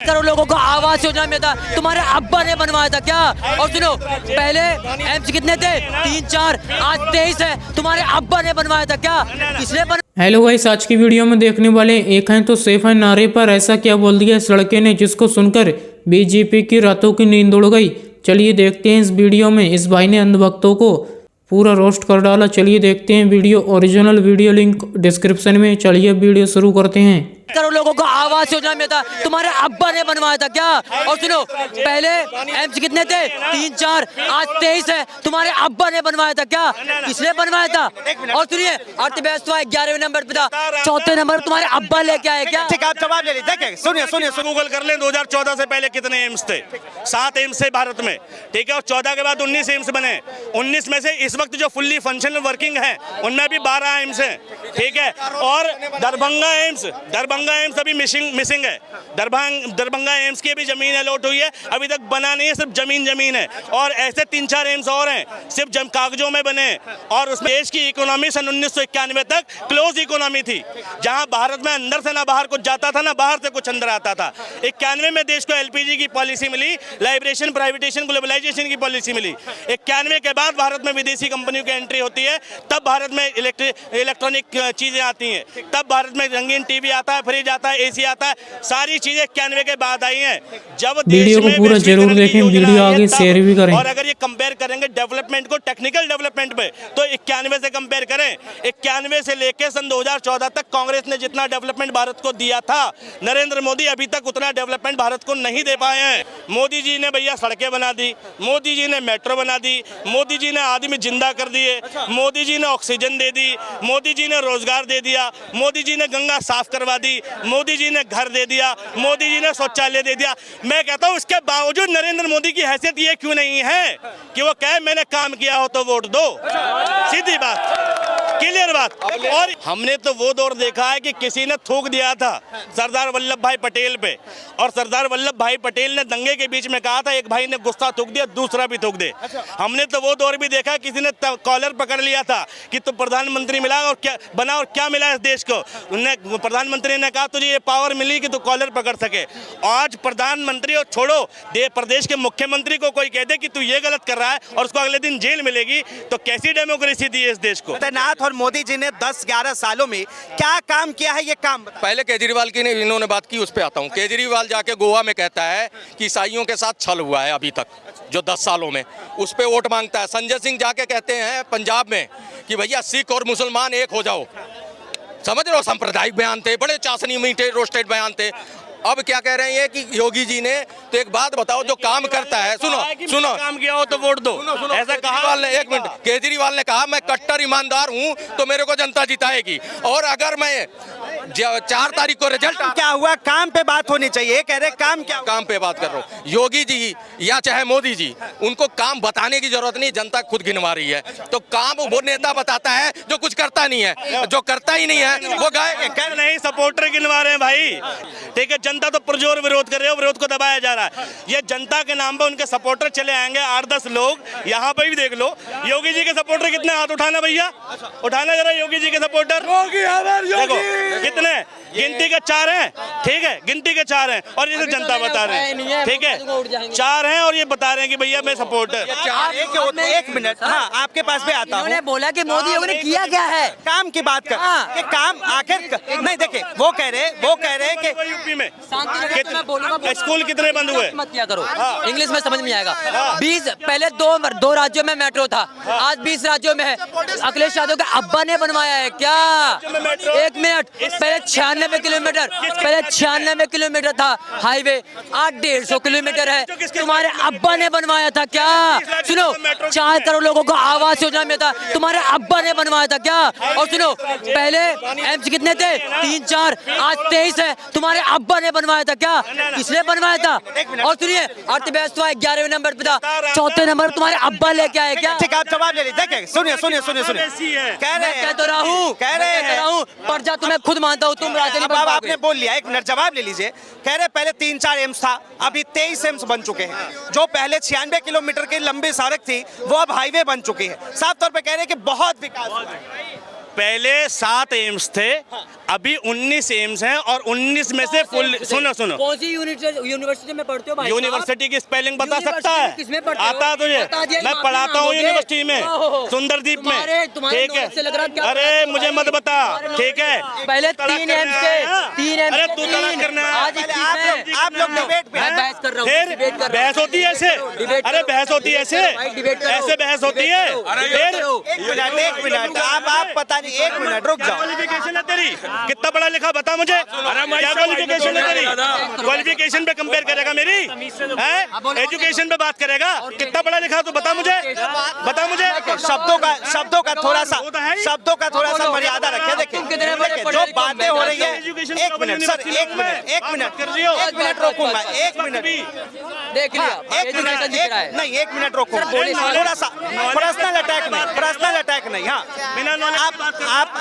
करोड़ लोगों को आवास योजना में था, तुम्हारे अब्बा ने बनवाया था क्या? और सुनो, पहले एम्स कितने थे? 3-4, आज 23 है, तुम्हारे अब्बा ने बनवाया था क्या? किसने हेलो गाइस, आज की वीडियो में देखने वाले एक हैं तो सेफ है नारे पर ऐसा क्या बोल दिया इस लड़के ने जिसको सुनकर बीजेपी की रातों की नींद उड़ गई। चलिए देखते हैं इस वीडियो में। इस भाई ने अंधभक्तों को पूरा रोस्ट कर डाला। चलिए देखते हैं video. Original video link description में। चलिए वीडियो शुरू करते हैं। करोड़ लोगों को आवास योजना में था, तुम्हारे अब्बा ने बनवाया था क्या? और सुनो, पहले एम्स कितने थे? 3-4, आज 23 है, तुम्हारे अब्बा ने बनवाया था क्या? किसने बनवाया था? और सुनिए, अर्थव्यवस्था 11वें नंबर पे था, 4थे नंबर तुम्हारे अब्बा लेके आए क्या? ठीक है, आप जवाब ले लीजिए। सुनिए गूगल कर लें 2014 से पहले कितने एम्स थे। 7 एम्स थे भारत में, ठीक है। और 14 के बाद 19 एम्स बने। 19 में से इस वक्त जो फुल्ली फंक्शनल वर्किंग है उनमें भी 12 एम्स हैं, ठीक है। और दरभंगा एम्स अभी मिसिंग है। दरभंगा एम्स की भी जमीन अलॉट हुई है, अभी तक बना नहीं है, सिर्फ जमीन है। और ऐसे 3-4 एम्स और हैं, सिर्फ कागजों में बने। और उसमें देश की इकोनॉमी सन 1991 तक क्लोज इकोनॉमी थी, जहां भारत में अंदर से ना बाहर कुछ जाता था, ना बाहर से कुछ अंदर आता था। 91 में देश को एलपीजी की पॉलिसी मिली, लाइब्रेशन, प्राइवेटेशन, ग्लोबलाइजेशन की पॉलिसी मिली। 91 के बाद भारत में विदेशी कंपनियों की एंट्री होती है, तब भारत में इलेक्ट्रॉनिक चीजें आती हैं, तब भारत में रंगीन टीवी आता है, फ्रिज आता है, एसी आता है। सारी चीजें 91 के बाद आई हैं। जब वीडियो को पूरा जरूर देखें, वीडियो आगे शेयर भी करें। और अगर ये कंपेयर करेंगे डेवलपमेंट को टेक्निकल डेवलपमेंट पे, तो 91 से कंपेयर करें, 91 से लेकर सन 2014 तक कांग्रेस ने जितना डेवलपमेंट भारत को दिया था, नरेंद्र मोदी अभी तक उतना डेवलपमेंट भारत को नहीं दे पाए हैं। मोदी जी ने भैया सड़कें बना दी, मोदी जी ने मेट्रो बना दी, मोदी जी ने आदमी जिंदा कर दिए, मोदी जी ने ऑक्सीजन दे दी, मोदी जी ने रोजगार दे दिया, मोदी जी ने गंगा साफ करवा दी, मोदी जी ने घर दे दिया, मोदी जी ने शौचालय दे दिया। मैं कहता हूं इसके बावजूद नरेंद्र मोदी की हैसियत ये क्यों नहीं है कि वो कहे मैंने काम किया हो तो वोट दो। सीधी बात, क्लियर बात। और हमने तो वो दौर देखा है कि किसी ने थूक दिया था सरदार वल्लभ भाई पटेल पे, और सरदार वल्लभ भाई पटेल ने दंगे के बीच में कहा था एक भाई ने गुस्सा थूक दिया, दूसरा भी थूक दे। हमने तो वो दौर भी देखा किसी ने कॉलर पकड़ लिया था कि तू प्रधानमंत्री मिला और क्या बना, और क्या मिला इस देश को। प्रधानमंत्री ने कहा तुझे ये पावर मिली कि तू कॉलर पकड़ सके। आज प्रधानमंत्री और छोड़ो प्रदेश के मुख्यमंत्री को कोई कह दे कि तू ये गलत कर रहा है और उसको अगले दिन जेल मिलेगी, तो कैसी डेमोक्रेसी दी है इस देश को। नाथ और मोदी जी ने 10-11 सालों में क्या काम किया है, ये काम पहले केजरीवाल की इन्होंने बात की, उस पर आता हूँ। केजरीवाल जाके गोवा में कहता है कि ईसाइयों के साथ छल हुआ है अभी तक जो 10 सालों में, उस पर वोट मांगता है। संजय सिंह जाके कहते हैं पंजाब में कि भैया सिख और मुसलमान एक हो जाओ। समझ रहे हो, सांप्रदायिक बयान थे, बड़े चाशनी मीठे रोस्टेड बयान थे। अब क्या कह रहे हैं कि योगी जी ने, तो एक बात बताओ, जो काम करता है, सुनो काम किया हो तो वोट दो, ऐसा कहा। एक मिनट, केजरीवाल ने कहा मैं कट्टर ईमानदार हूं तो मेरे को जनता जिताएगी, और अगर मैं 4 तारीख को रिजल्ट क्या हुआ, काम पे बात होनी चाहिए, कह रहे काम क्या, काम पे बात कर रहा हूँ। योगी जी या चाहे मोदी जी, उनको काम बताने की जरूरत नहीं, जनता खुद गिनवा रही है। तो काम वो नेता बताता है जो कुछ करता नहीं है, जो करता ही नहीं है वो गाय नहीं, सपोर्टर गिनवा रहे हैं भाई, ठीक है। जनता तो पुरजोर विरोध कर रहे हो, विरोध को दबाया जा रहा है। ये जनता के नाम पर उनके सपोर्टर चले आएंगे 8-10 लोग, यहाँ पे भी देख लो योगी जी के सपोर्टर कितने, हाथ उठाना भैया, उठाना जरा योगी जी के सपोर्टर। देखो कितने, गिनती के 4 हैं, ठीक है, गिनती के 4 हैं, और ये जनता बता रहे हैं, ठीक है, 4 हैं और ये बता रहे हैं कि भैया मैं सपोर्टर। एक मिनट, हाँ आपके पास भी आता हूँ। बोला कि मोदी योगी ने किया क्या है, काम की बात कर, कि काम आखिर नहीं। देखिए वो कह रहे हैं कि यूपी में बोलूंगा स्कूल कितने बंद हुए, मत किया करो, इंग्लिश में समझ में आएगा। 20 पहले 2 राज्यों में मेट्रो था, आज 20 राज्यों में है। अखिलेश यादव के अब्बा ने बनवाया है क्या? 1 मिनट, पहले 96 किलोमीटर, पहले 96 किलोमीटर था हाईवे, आज 150 किलोमीटर है, तुम्हारे अब्बा ने बनवाया था क्या? सुनो, 4 करोड़ लोगों को आवास योजना में था, तुम्हारे अब्बा ने बनवाया था क्या? और सुनो, पहले एम्स कितने थे? 3-4, आज 23 है, तुम्हारे अब्बा ने बनवाया था क्या? किसने बनवाया था? और सुनिए, अर्थव्यवस्था 11वें नंबर पे था, 4थे नंबर तुम्हारे अब्बा लेके आए क्या? ठीक है, आप जवाब ले लीजिए। सुनिए, कह तो रहा हूँ, प्रजा तुम्हें खुद मानता हूँ, तुम राजनीति। अब आपने बोल लिया, एक मिनट जवाब ले लीजिए। कह रहे पहले 3-4 एम्स था, अभी 23 एम्स बन चुके हैं। जो पहले 96 किलोमीटर की लंबी सड़क थी वो अब हाईवे बन चुकी है। साफ तौर पे कह रहे हैं कि बहुत विकास हुआ है। पहले 7 एम्स थे, अभी 19 एम्स हैं और 19 में से फुल सुनो कौन सी यूनिवर्सिटी में पढ़ते हो भाई? यूनिवर्सिटी की स्पेलिंग बता सकता है? किसमें पढ़ते हो? आता है तुझे? मैं पढ़ाता हूँ यूनिवर्सिटी में, सुंदरदीप में। ठीक है, अरे मुझे मत बता, ठीक है? पहले 3 एम्स थे, 3 एम्स। अरे तू तलाक करना है। आज आप लोग डिबेट पे मैं बहस कर रहा हूँ, फिर डिबेट कर रहा हूँ। बहस होती है ऐसे? अरे बहस होती है ऐसे? ऐसे बहस होती है? फिर एक मिनट आप पता नहीं, एक मिनट रुक जाओ। क्वालिफिकेशन है तेरी? कितना पढ़ा लिखा बता मुझे, क्या क्वालिफिकेशन है तेरी? क्वालिफिकेशन पे कंपेयर करेगा मेरी? एजुकेशन पे बात करेगा? कितना पढ़ा लिखा तू बता मुझे, बता मुझे। शब्दों का थोड़ा सा मर्यादा रखे। देखिए जो बातें हो रही है, एक मिनट सर, एक मिनट रोकूंगा, एक मिनट देख लिया, एजुकेशन दिख रहा है। नहीं, एक मिनट रोको, थोड़ा सा पर्सनल अटैक नहीं। हाँ,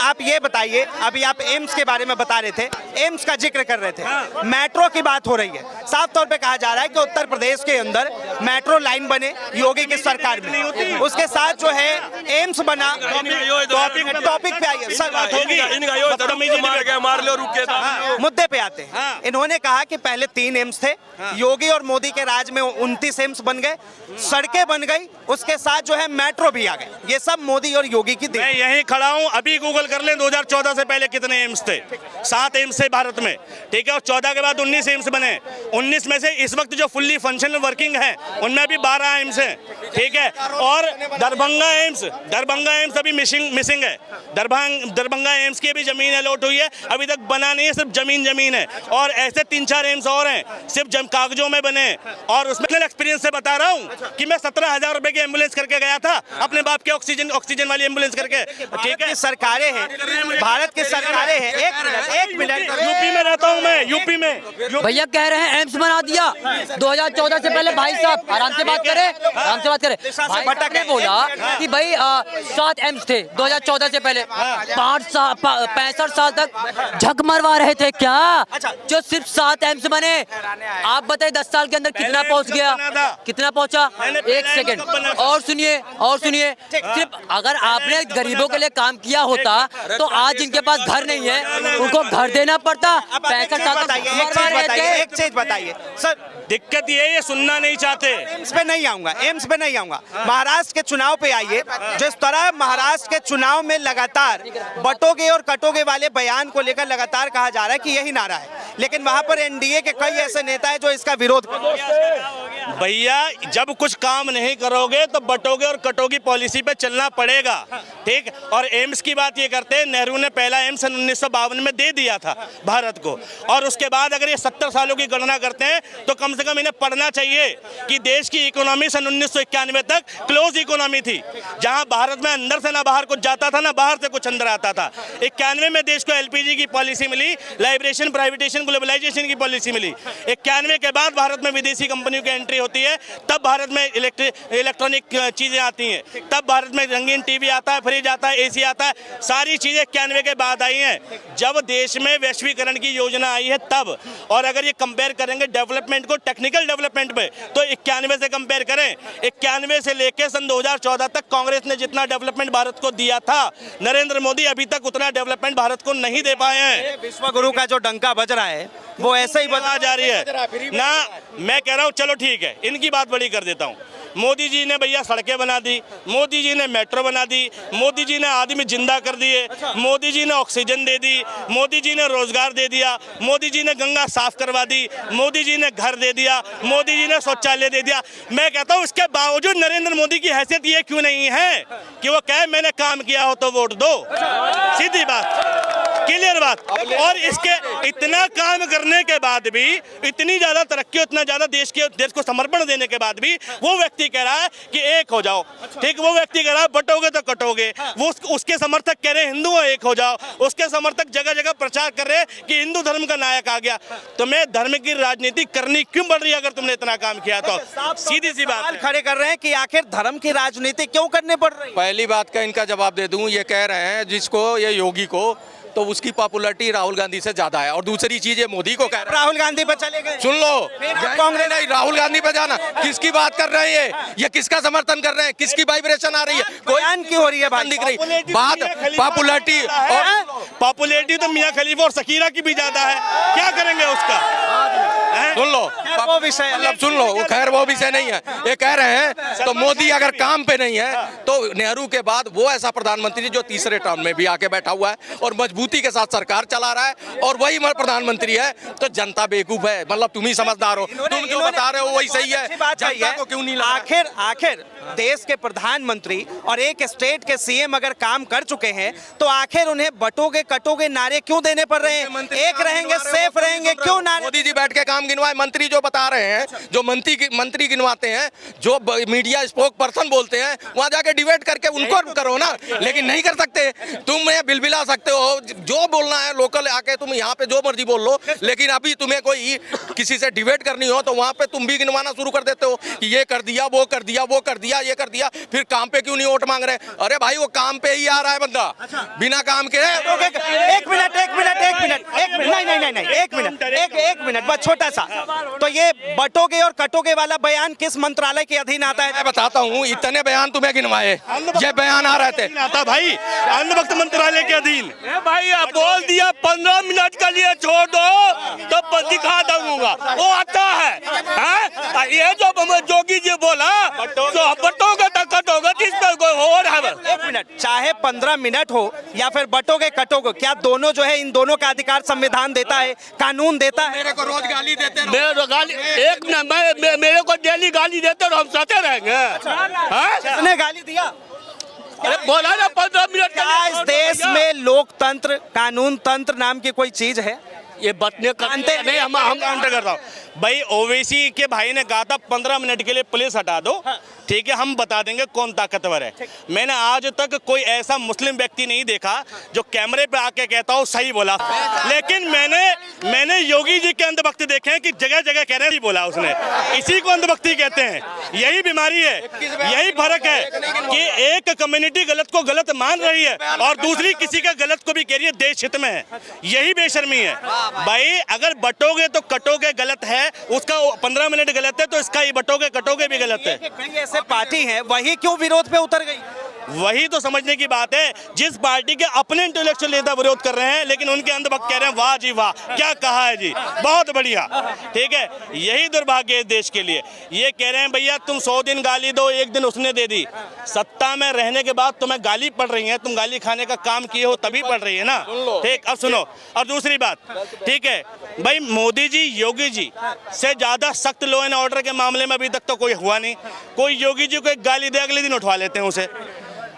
आप ये बताइए, अभी आप एम्स के बारे में बता रहे थे, एम्स का जिक्र कर रहे थे, मेट्रो की बात हो रही है। साफ तौर पे कहा जा रहा है कि उत्तर प्रदेश के अंदर मेट्रो लाइन बने योगी की सरकार में, उसके साथ जो है एम्स बना। टॉपिक पे आइए सर, बात होगी, मुद्दे पे आते हैं। इन्होंने कहा कि पहले 3 एम्स थे, योगी और मोदी के राज में 29 एम्स बन गए, सड़कें बन गई, उसके साथ जो है मेट्रो भी आ गए। ये सब मोदी और योगी की देन। मैं यहीं खड़ा हूं, अभी गूगल कर लें 2014 से पहले कितने एम्स थे। 7 एम्स थे भारत में, ठीक है, और 14 के बाद 19 एम्स बने। 19 में से इस वक्त जो फुल्ली फंक्शनल वर्किंग है उनमें भी 12 एम्स हैं, ठीक है। और दरभंगा एम्स अभी मिसिंग है। दरभंगा एम्स की भी जमीन अलॉट हुई है, अभी तक बना नहीं है, सिर्फ जमीन है। और ऐसे 3-4 एम्स और हैं, सिर्फ कागजों में बने। और उसमें एक्सपीरियंस से बता रहा हूं कि मैं 17,000 रुपए की एम्बुलेंस करके गया था, अपने बाप के ऑक्सीजन वाली एम्बुलेंस करके, ठीक है। सरकारें हैं, भारत की सरकारें हैं। एक मिनट यूपी में रहता हूं मैं, यूपी में। भैया कह रहे हैं एम्स बना दिया 2014 से पहले। भाई साहब आराम से बात करें, आराम से बात करें। भाई साहब ने बोला कि भाई 7 एम्स थे 2014 से पहले, 65 साल तक झक मरवा रहे थे क्या? जो सिर्फ 7 एम्स बने, आप बताइए 10 साल के अंदर कितना पहुंच गया, कितना पहुंचा? 1 सेकंड और सुनिए, सिर्फ अगर आपने गरीबों के लिए काम किया होता तो आज इनके पास घर नहीं है, उनको घर देना पड़ता। 65 साल तक मरवा रहे थे। एक चीज बताइए सर, दिक्कत ये सुनना नहीं चाहते। एम्स पे नहीं आऊंगा, महाराष्ट्र के चुनाव पे आइए। जिस तरह महाराष्ट्र के चुनाव में लगातार बटोगे और कटोगे वाले बयान को लेकर लगातार कहा जा रहा है कि यही नारा है, लेकिन वहां पर एनडीए के कई ऐसे नेता हैं जो इसका विरोध कर रहे हैं। भैया जब कुछ काम नहीं करोगे तो बटोगे और कटोगी पॉलिसी पे चलना पड़ेगा, ठीक। और एम्स की बात ये करते हैं, नेहरू ने पहला एम्स सन 1952 में दे दिया था भारत को, और उसके बाद अगर ये 70 सालों की गणना करते हैं तो कम से कम इन्हें पढ़ना चाहिए कि देश की इकोनॉमी सन 1991 तक क्लोज इकोनॉमी थी, जहां भारत में अंदर से ना बाहर कुछ जाता था ना बाहर से कुछ अंदर आता था। 91 में देश को एलपीजी की पॉलिसी मिली, लाइब्रेशन, प्राइवेटेशन, ग्लोबलाइजेशन की पॉलिसी मिली। 91 के बाद भारत में विदेशी कंपनियों की एंट्री होती है, तब भारत में इलेक्ट्रॉनिक चीजें आती हैं, तब भारत में रंगीन टीवी आता है, फ्रिज आता है, एसी आता है, सारी चीजें 91 के बाद आई हैं, जब देश में वैश्वीकरण की योजना आई है तब। और अगर ये कंपेयर करेंगे डेवलपमेंट को टेक्निकल डेवलपमेंट पे, तो 91 से कंपेयर करें, 91 से लेकर सन 2014 तक कांग्रेस ने जितना डेवलपमेंट भारत को दिया था, नरेंद्र मोदी अभी तक उतना डेवलपमेंट भारत को नहीं दे पाए हैं। विश्व गुरु का जो डंका बज रहा है वो ऐसे ही बजा जा रही है ना। मैं कह रहा हूँ चलो ठीक है, इनकी बात बड़ी कर देता हूँ। मोदी जी ने भैया सड़कें बना दी, मोदी जी ने मेट्रो बना दी, मोदी जी ने आदमी जिंदा कर दिए, मोदी जी ने ऑक्सीजन दे दी, मोदी जी ने रोजगार दे दिया, मोदी जी ने गंगा साफ करवा दी, मोदी जी ने घर दे दिया, मोदी जी ने शौचालय दे दिया। मैं कहता हूँ इसके बावजूद नरेंद्र मोदी की हैसियत ये क्यों नहीं है कि वो कहे मैंने काम किया हो तो वोट दो? सीधी बात, क्लियर बात। और इसके इतना काम करने के बाद भी, इतनी ज्यादा तरक्की, इतना ज्यादा देश को समर्पण देने के बाद भी वो व्यक्ति कह रहा है कि एक हो जाओ, ठीक। वो व्यक्ति कह रहा है बटोगे तो कटोगे, वो उसके समर्थक कह रहे हैं हिंदुओं एक हो जाओ, उसके समर्थक जगह जगह प्रचार कर रहे हैं कि हिंदू धर्म का नायक आ गया। तो मैं धर्म की राजनीति करनी क्यों पड़ रही है अगर तुमने इतना काम किया तो? सीधी सी बात खड़े कर रहे हैं कि आखिर धर्म की राजनीति क्यों करनी पड़ रही है। पहली बात का इनका जवाब दे दूं, ये कह रहे हैं जिसको, ये योगी को तो उसकी पॉपुलैरिटी राहुल गांधी से ज्यादा है। और दूसरी चीज ये मोदी को कह रहे हैं, राहुल गांधी पर चले गए। सुन लो, कांग्रेस नहीं राहुल गांधी पे जाना, किसकी बात कर रहे हैं ये किसका समर्थन कर रहे हैं, किसकी वाइब्रेशन आ रही है, कोई बयान क्यों हो रही है भाई? दिख रही बात पॉपुलैरिटी। और पॉपुलैरिटी तो मियां खलीफा और शकीरा की भी ज्यादा है, क्या करेंगे उसका? सुन लो, वो विषय मतलब सुन लो, वो खैर वो विषय नहीं है। ये कह रहे हैं तो मोदी अगर काम पे नहीं है तो नेहरू के बाद वो ऐसा प्रधानमंत्री जो तीसरे टर्म में भी आके बैठा हुआ है और मजबूती के साथ सरकार चला रहा है और वही प्रधानमंत्री है, तो जनता बेवकूफ है। मतलब तुम ही समझदार हो, तुम जो बता रहे हो वही सही है। जनता को क्यों नहीं लगा? आखिर देश के प्रधानमंत्री और एक स्टेट के सीएम अगर काम कर चुके हैं तो आखिर उन्हें बटोगे कटोगे नारे क्यों देने पड़ रहे हैं? एक रहेंगे सेफ रहेंगे, क्यों नारे? मोदी जी बैठ के काम गिनवाए। मंत्री जो बता रहे हैं, जो मंत्री गिनवाते हैं, जो मीडिया स्पोक पर्सन बोलते हैं, वहां जाके डिबेट करके उनको करो ना। लेकिन नहीं कर सकते। तुम बिलबिला सकते हो, जो बोलना है लोकल आके तुम यहाँ पे जो मर्जी बोल लो, लेकिन अभी तुम्हें कोई किसी से डिबेट करनी हो तो वहां पे तुम भी गिनवाना शुरू कर देते हो कि ये कर दिया, वो कर दिया, वो कर दिया, ये कर दिया, फिर काम पे क्यों नहीं वोट मांग रहे? अरे भाई वो काम पे ही आ रहा है बंदा, बिना काम के। एक मिनट एक मिनट बस छोटा सा। तो ये बटोगे और कटोगे वाला बयान किस मंत्रालय के अधीन आता है? मैं बताता हूँ, इतने बयान तुम्हें गिनवाए, ये बयान आ रहे थे। आता भाई अन्न वक्त मंत्रालय के अधीन। भाई आप बोल दिया 15 मिनट के लिए छोड़ दो तो दिखा दूंगा, वो आता है। ये जो जोगी जी बोला तो बटोगे तो कटोगे, जिस पर कोई हो रहा है। एक मिनट, चाहे 15 मिनट हो या फिर बटोगे कटोगे, क्या दोनों जो है इन दोनों का अधिकार संविधान देता है, कानून देता है? मेरे को रोज गाली देते हैं। एक मिनट, मेरे को डेली गाली देते और हम सहते रहेंगे? किसने गाली दिया? अरे बोला ना 15 मिनट। क्या इस देश में लोकतंत्र कानून तंत्र नाम की कोई चीज है? ये बतने करते नहीं, हम काउंटर करता हूँ भाई। ओवैसी के भाई ने कहा था 15 मिनट के लिए पुलिस हटा दो, ठीक है, हम बता देंगे कौन ताकतवर है। मैंने आज तक कोई ऐसा मुस्लिम व्यक्ति नहीं देखा जो कैमरे पे आके कहता हो सही बोला। लेकिन मैंने योगी जी के अंधभक्ति देखे हैं कि जगह जगह कह रहे हैं बोला उसने, इसी को अंधभक्ति कहते हैं। यही बीमारी है, यही फर्क है कि एक कम्युनिटी गलत को गलत मान रही है और दूसरी किसी का गलत को भी कह रही है देश हित में है। यही बेशर्मी है भाई। अगर बटोगे तो कटोगे गलत है, उसका 15 मिनट गलत है तो इसका ही बटोगे कटोगे भी गलत है। कई ऐसे पार्टी है, वही क्यों विरोध पे उतर गई? वही तो समझने की बात है, जिस पार्टी के अपने इंटेलेक्चुअल नेता विरोध कर रहे हैं लेकिन उनके अंधभक्त कह रहे हैं वाह जी वाह, क्या कहा है जी, बहुत बढ़िया, ठीक है। यही दुर्भाग्य है देश के लिए। ये कह रहे हैं भैया तुम 100 दिन गाली दो, एक दिन उसने दे दी। सत्ता में रहने के बाद तुम्हें गाली पड़ रही है, तुम गाली खाने का काम किए हो तभी पड़ रही है ना, ठीक। अब सुनो, और दूसरी बात, ठीक है भाई, मोदी जी योगी जी से ज्यादा सख्त लॉ एंड ऑर्डर के मामले में अभी तक तो कोई हुआ नहीं। कोई योगी जी को एक गाली दे, अगले दिन उठवा लेते हैं उसे।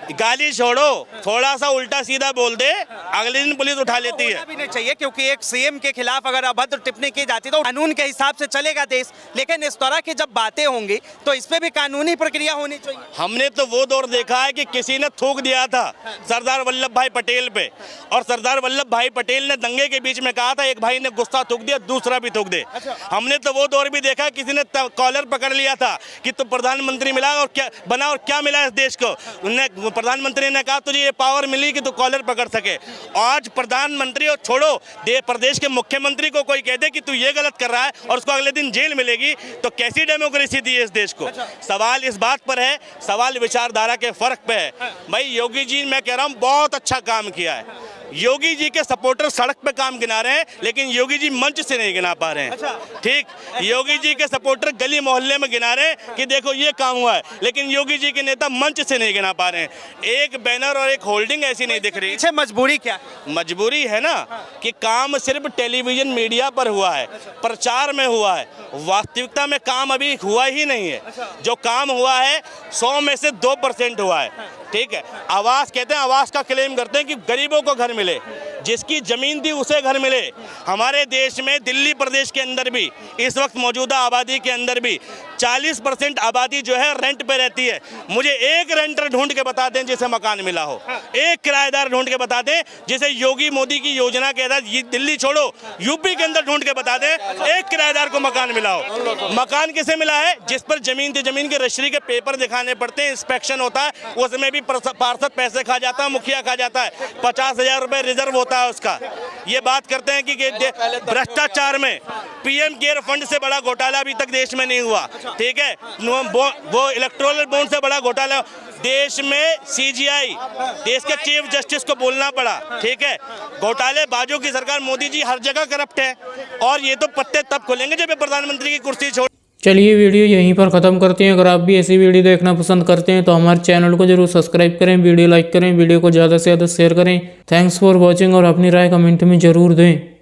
गाली छोड़ो, थोड़ा सा उल्टा सीधा बोल दे, अगले दिन पुलिस उठा लेती है। भी नहीं चाहिए, क्योंकि एक सीएम के खिलाफ अगर अभद्र टिप्पणी की जाती तो कानून के हिसाब से चलेगा देश। लेकिन इस तरह की जब बातें होंगी तो इस पे भी कानूनी प्रक्रिया होनी चाहिए। हमने तो वो दौर देखा है कि किसी ने थूक दिया था सरदार वल्लभ भाई पटेल पे, और सरदार वल्लभ भाई पटेल ने दंगे के बीच में कहा था एक भाई ने गुस्सा थूक दिया, दूसरा भी थूक दे। हमने तो वो दौर भी देखा, किसी ने कॉलर पकड़ लिया था कि तू प्रधानमंत्री मिला और क्या बना और क्या मिला इस देश को। उन्हें प्रधानमंत्री ने कहा तुझे ये पावर मिली कि तू कॉलर पकड़ सके। आज प्रधानमंत्री और छोड़ो प्रदेश के मुख्यमंत्री को कोई कह दे कि तू ये गलत कर रहा है और उसको अगले दिन जेल मिलेगी, तो कैसी डेमोक्रेसी दी है इस देश को। सवाल इस बात पर है, सवाल विचारधारा के फर्क पे है। भाई योगी जी, मैं कह रहा हूँ बहुत अच्छा काम किया है। योगी जी के सपोर्टर सड़क पे काम गिना रहे हैं लेकिन योगी जी मंच से नहीं गिना पा रहे हैं, ठीक। योगी जी के सपोर्टर गली मोहल्ले में गिना रहे हैं कि देखो ये काम हुआ है, लेकिन योगी जी के नेता मंच से नहीं गिना पा रहे हैं। एक बैनर और एक होल्डिंग ऐसी नहीं दिख रही। पीछे मजबूरी क्या? मजबूरी है ना कि काम सिर्फ टेलीविजन मीडिया पर हुआ है, प्रचार में हुआ है, वास्तविकता में काम अभी हुआ ही नहीं है। जो काम हुआ है 100 में से 2% हुआ है, ठीक है। आवास कहते हैं, आवास का क्लेम करते हैं कि गरीबों को घर मिले, जिसकी जमीन थी उसे घर मिले। हमारे देश में दिल्ली प्रदेश के अंदर भी इस वक्त मौजूदा आबादी के अंदर भी 40% आबादी जो है रेंट पे रहती है। मुझे एक रेंटर ढूंढ के बता दें जिसे मकान मिला हो, एक किराएदार ढूंढ के बता दें जिसे योगी मोदी की योजना के तहत, ये दिल्ली छोड़ो यूपी के अंदर ढूंढ के बता दें एक किराएदार को मकान मिला हो। मकान किसे मिला है? जिस पर जमीन थी, जमीन के रजिस्ट्री के पेपर दिखाने पड़ते हैं, इंस्पेक्शन होता है, उसमें भी पार्षद पैसे खा जाता है, मुखिया खा जाता है, 50,000 रुपए रिजर्व होता पता है उसका। ये बात करते हैं कि भ्रष्टाचार में पीएम केयर फंड से बड़ा घोटाला अभी तक देश में नहीं हुआ, ठीक है। वो इलेक्टोरल बॉन्ड से बड़ा घोटाला देश में सीजीआई, देश के चीफ जस्टिस को बोलना पड़ा, ठीक है। घोटाले बाजू की सरकार, मोदी जी हर जगह करप्ट है, और ये तो पत्ते तब खोलेंगे जब ये प्रधानमंत्री की कुर्सी छोड़। चलिए वीडियो यहीं पर ख़त्म करते हैं। अगर आप भी ऐसी वीडियो देखना पसंद करते हैं तो हमारे चैनल को जरूर सब्सक्राइब करें, वीडियो लाइक करें, वीडियो को ज़्यादा से ज़्यादा शेयर करें। थैंक्स फॉर वॉचिंग और अपनी राय कमेंट में ज़रूर दें।